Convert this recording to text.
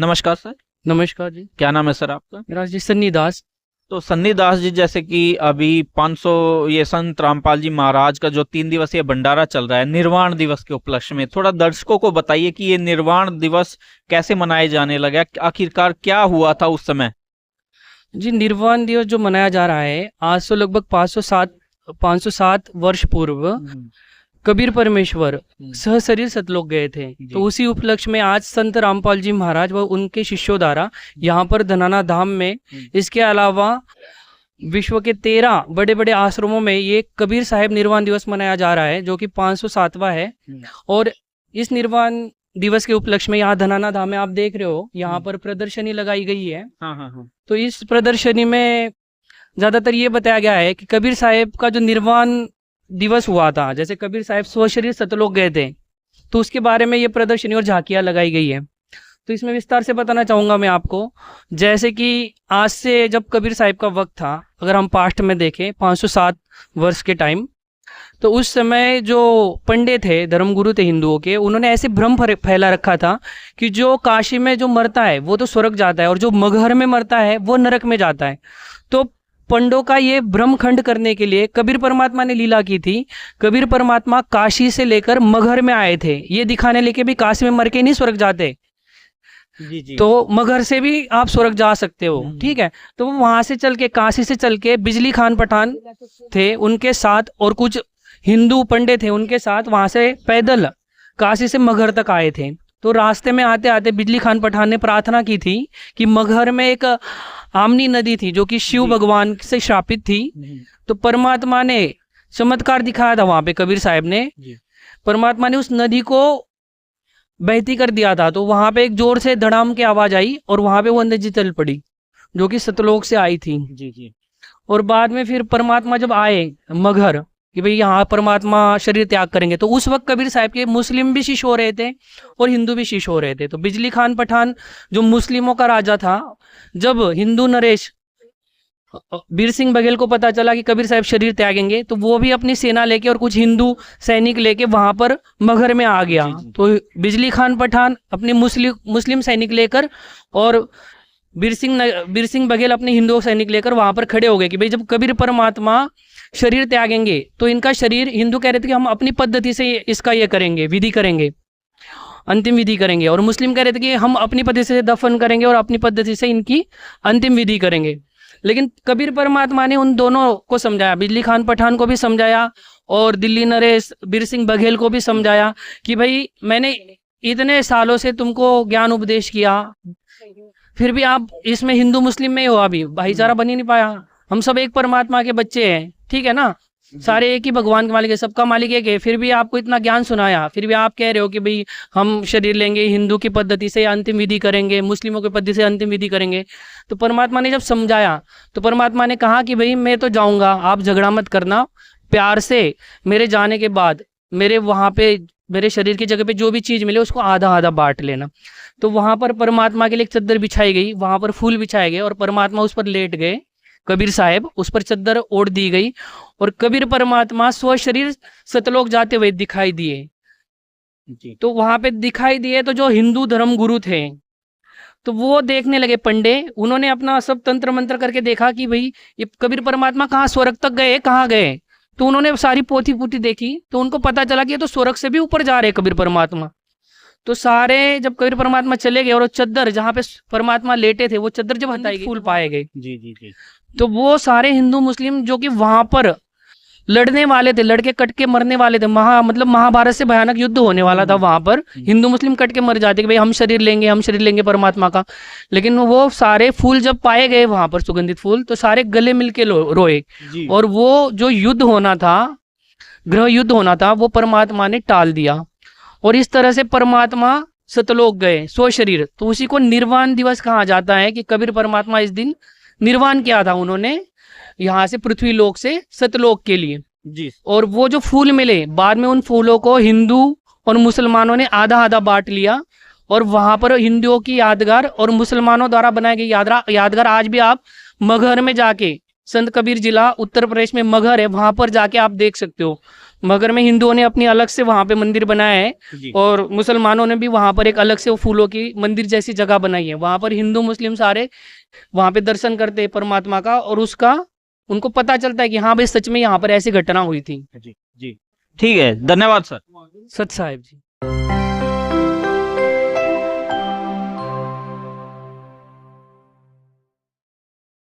नमस्कार सर। नमस्कार जी। क्या नाम है सर आपका? मेरा जी सन्नी दास। तो सन्नी दास जी, जैसे कि अभी 500 ये संत रामपाल जी महाराज का जो 3 दिवसीय भंडारा चल रहा है निर्वाण दिवस के उपलक्ष्य में, थोड़ा दर्शकों को बताइए कि ये निर्वाण दिवस कैसे मनाए जाने लगा, आखिरकार क्या हुआ था उस समय? जी, निर्वाण दिवस जो मनाया जा रहा है आज से लगभग 507 वर्ष पूर्व कबीर परमेश्वर सहशरीर सतलोक गए थे। तो उसी उपलक्ष्य में आज संत रामपाल जी महाराज व उनके शिष्यों द्वारा यहाँ पर धनाना धाम में, इसके अलावा विश्व के 13 बड़े बड़े आश्रमों में ये कबीर साहिब निर्वाण दिवस मनाया जा रहा है, जो कि 507वां है। और इस निर्वाण दिवस के उपलक्ष्य में यहाँ धनाना धाम में आप देख रहे हो, यहाँ पर प्रदर्शनी लगाई गई है। तो इस प्रदर्शनी में ज्यादातर ये बताया गया है कि कबीर साहिब का जो निर्वाण दिवस हुआ था, जैसे कबीर साहिब स्वशरीर सतलोक गए थे, तो उसके बारे में ये प्रदर्शनी और झांकियां लगाई गई है। तो इसमें विस्तार से बताना चाहूंगा मैं आपको। जैसे कि आज से जब कबीर साहिब का वक्त था, अगर हम पास्ट में देखें 507 वर्ष के टाइम, तो उस समय जो पंडित थे, धर्मगुरु थे हिंदुओं के, उन्होंने ऐसे भ्रम फैला रखा था कि जो काशी में जो मरता है वो तो स्वर्ग जाता है और जो मगहर में मरता है वो नरक में जाता है। तो पंडों का ये भ्रम खंड करने के लिए कबीर परमात्मा ने लीला की थी। कबीर परमात्मा काशी से लेकर मगहर में आए थे, ये दिखाने लेके भी काशी में मर के नहीं स्वर्ग जाते। जी। तो मगहर से भी आप स्वर्ग जा सकते हो, ठीक है। तो वो वहां से चल के, काशी से चल के बिजली खान पठान थे उनके साथ और कुछ हिंदू पंडित थे उनके साथ, वहां से पैदल काशी से मगहर तक आए थे। तो रास्ते में आते आते बिजली खान पठान ने प्रार्थना की थी कि मगहर में एक आमनी नदी थी जो कि शिव भगवान से श्रापित थी। तो परमात्मा ने चमत्कार दिखाया था वहां पे, कबीर साहब ने, परमात्मा ने उस नदी को बहती कर दिया था। तो वहां पे एक जोर से धड़ाम की आवाज आई और वहां पे वो नदी चल पड़ी जो कि सतलोक से आई थी। जी। और बाद में फिर परमात्मा जब आए मगहर कि भाई यहाँ परमात्मा शरीर त्याग करेंगे, तो उस वक्त कबीर साहब के मुस्लिम भी शिष्य हो रहे थे और हिंदू भी शिष्य हो रहे थे। तो बिजली खान पठान जो मुस्लिमों का राजा था, जब हिंदू नरेश बीर सिंह बघेल को पता चला कि कबीर साहब शरीर त्यागेंगे, तो वो भी अपनी सेना लेके और कुछ हिंदू सैनिक लेके वहां पर मगहर में आ गया। तो बिजली खान पठान अपने मुस्लिम सैनिक लेकर और बीर सिंह बघेल अपने हिंदू सैनिक लेकर वहां पर खड़े हो गए कि भाई जब कबीर परमात्मा शरीर त्यागेंगे तो इनका शरीर, हिंदू कह रहे थे कि हम अपनी पद्धति से इसका ये करेंगे, विधि करेंगे, अंतिम विधि करेंगे, और मुस्लिम कह रहे थे कि हम अपनी पद्धति से दफन करेंगे और अपनी पद्धति से इनकी अंतिम विधि करेंगे। लेकिन कबीर परमात्मा ने उन दोनों को समझाया, बिजली खान पठान को भी समझाया और दिल्ली नरेश बीर सिंह बघेल को भी समझाया कि भाई मैंने इतने सालों से तुमको ज्ञान उपदेश किया, फिर भी आप इसमें हिंदू मुस्लिम में हो, अभी भाईचारा बन ही नहीं पाया। हम सब एक परमात्मा के बच्चे हैं, ठीक है ना, सारे एक ही भगवान के मालिक है, सबका मालिक एक है। फिर भी आपको इतना ज्ञान सुनाया, फिर भी आप कह रहे हो कि भाई हम शरीर लेंगे, हिंदू की पद्धति से अंतिम विधि करेंगे, मुस्लिमों की पद्धति से अंतिम विधि करेंगे। तो परमात्मा ने जब समझाया तो परमात्मा ने कहा कि भाई मैं तो जाऊंगा, आप झगड़ा मत करना, प्यार से मेरे जाने के बाद मेरे वहां पे, मेरे शरीर की जगह पे जो भी चीज मिले उसको आधा आधा बांट लेना। तो वहां पर परमात्मा के लिए एक चद्दर बिछाई गई, वहां पर फूल बिछाए गए और परमात्मा उस पर लेट गए। कबीर साहब उस पर चद्दर ओढ़ दी गई और कबीर परमात्मा स्व शरीर सतलोक जाते हुए दिखाई दिए। तो वहां पे दिखाई दिए तो जो हिंदू धर्म गुरु थे तो वो देखने लगे पंडे, उन्होंने अपना सब तंत्र मंत्र करके देखा कि भाई ये कबीर परमात्मा कहाँ स्वर्ग तक गए, कहाँ गए। तो उन्होंने सारी पोथी पोथी देखी तो उनको पता चला कि ये तो स्वर्ग से भी ऊपर जा रहे कबीर परमात्मा। तो सारे जब कबीर परमात्मा चले गए और चद्दर जहाँ पे परमात्मा लेटे थे वो चद्दर जब हटाई गई, फूल पाए गए। जी। तो वो सारे हिंदू मुस्लिम जो कि वहां पर लड़ने वाले थे, लड़के कट के मरने वाले थे, मतलब महाभारत से भयानक युद्ध होने वाला था वहां पर, हिंदू मुस्लिम कट के मर जाते कि भाई हम शरीर लेंगे परमात्मा का। लेकिन वो सारे फूल जब पाए गए वहां पर, सुगंधित फूल, तो सारे गले मिलके रोए। और वो जो युद्ध होना था, ग्रह युद्ध होना था, वो परमात्मा ने टाल दिया और इस तरह से परमात्मा सतलोक गए स्व शरीर। तो उसी को निर्वाण दिवस कहा जाता है कि कबीर परमात्मा इस दिन निर्वाण किया था उन्होंने, यहाँ से पृथ्वी लोक से सतलोक के लिए। जी। और वो जो फूल मिले बाद में, उन फूलों को हिंदू और मुसलमानों ने आधा आधा बांट लिया और वहां पर हिंदुओं की यादगार और मुसलमानों द्वारा बनाई गई यादगार आज भी आप मगहर में जाके, संत कबीर जिला उत्तर प्रदेश में मगहर है, वहां पर जाके आप देख सकते हो। मगर में हिंदुओं ने अपनी अलग से वहाँ पे मंदिर बनाया है जी और मुसलमानों ने भी वहाँ पर एक अलग से वो फूलों की मंदिर जैसी जगह बनाई है। वहाँ पर हिंदू मुस्लिम सारे वहाँ पे दर्शन करते हैं परमात्मा का, और उसका उनको पता चलता है कि हाँ भाई सच में यहाँ पर ऐसी घटना हुई थी। जी जी ठीक है, धन्यवाद सर। सच साहिब जी।